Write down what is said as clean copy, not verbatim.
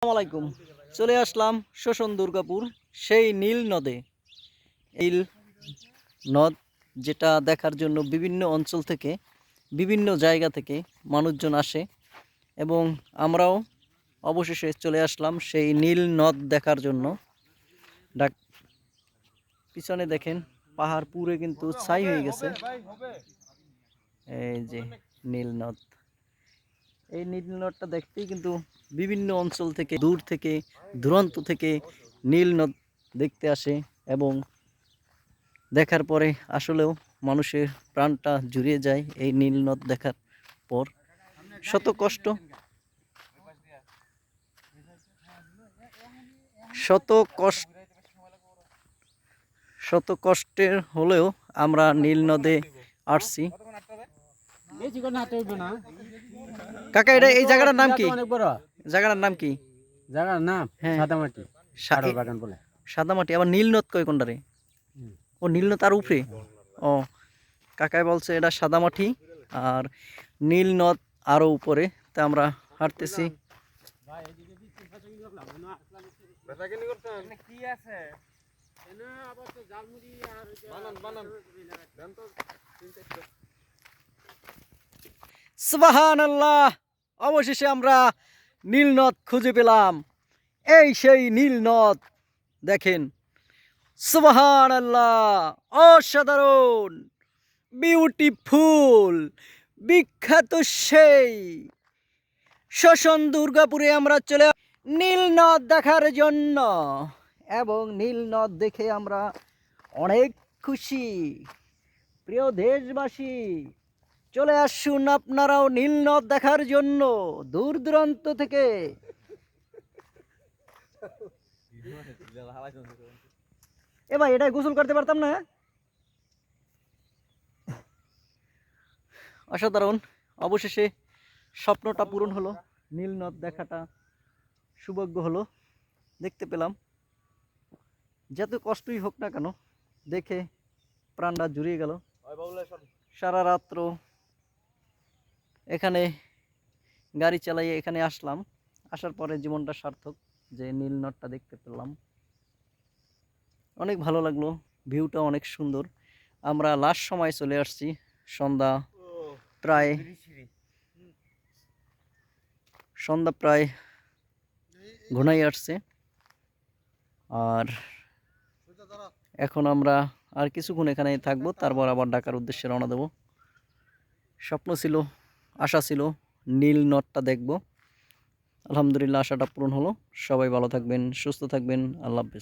আসসালামু আলাইকুম। চলে আসলাম শোষণ দুর্গাপুর সেই নীল নদে। নীল নদ যেটা দেখার জন্য বিভিন্ন অঞ্চল থেকে বিভিন্ন জায়গা থেকে মানুষজন আসে এবং আমরাও অবশেষে চলে আসলাম সেই নীল নদ দেখার জন্য। পিছনে দেখেন পাহাড় পুরে কিন্তু ছাই হয়ে গেছে। এই যে নীল নদ, এই নীল নদটা দেখতেই কিন্তু বিভিন্ন অঞ্চল থেকে দূর থেকে দূরান্ত থেকে নীল নদ দেখতে আসে এবং দেখার পরে আসলেও মানুষের প্রাণটা জুড়িয়ে যায় এই নীল নদ দেখার পর। শত কষ্ট শত কষ্ট শত কষ্টের হলেও আমরা নীল নদে আসছি। কাকা এটা এই জায়গাটার নাম কি? জায়গাটার নাম কি? জায়গার নাম সাদামাটি, সারোর বাগান বলে। সাদামাটি, আবার নীল নদ কয় কোনটারে? ও নীল নদ আর উপরে। ও কাকাই বলছে এটা সাদামাটি আর নীল নদ আরো উপরে। তা আমরা হাঁটতেছি। সুবহানাল্লাহ, অবশেষে আমরা নীল নদ খুঁজে পেলাম। এই সেই নীল নদ দেখেন। সুবহানাল্লাহ, অসাধারণ, বিউটিফুল, বিখ্যাত সেই শোষণ দুর্গাপুরে আমরা চলে নীল নদ দেখার জন্য এবং নীল নদ দেখে আমরা অনেক খুশি। প্রিয় দেশবাসী, চলে আসুন আপনারাও নীল নদ দেখার জন্য দূর দূরান্ত থেকে। এ ভাই, এটাই গোসল করতে পারতাম না? অসাধারণ, অবশেষে স্বপ্নটা পূরণ হলো, নীল নদ দেখাটা সৌভাগ্য হলো, দেখতে পেলাম। যত কষ্টই হোক না কেন দেখে প্রাণটা জুড়িয়ে গেল। সারা রাত্র এখানে গাড়ি চালাইয়ে এখানে আসলাম, আসার পরে জীবনটা সার্থক যে নীল নদটা দেখতে পেলাম। অনেক ভালো লাগলো, ভিউটা অনেক সুন্দর। আমরা লাস্ট সময় চলে আসছি, সন্ধ্যা প্রায় ঘনাই আসছে। আর এখন আমরা আর কিছুক্ষণ এখানে থাকবো, তারপর আবার ঢাকার উদ্দেশ্যে রওনা দেব। স্বপ্ন ছিল, আশা ছিল নীল নদটা দেখব। আলহামদুলিল্লাহ, আশাটা পূরণ হলো। সবাই ভালো থাকবেন, সুস্থ থাকবেন। আল্লাহ হাফেজ।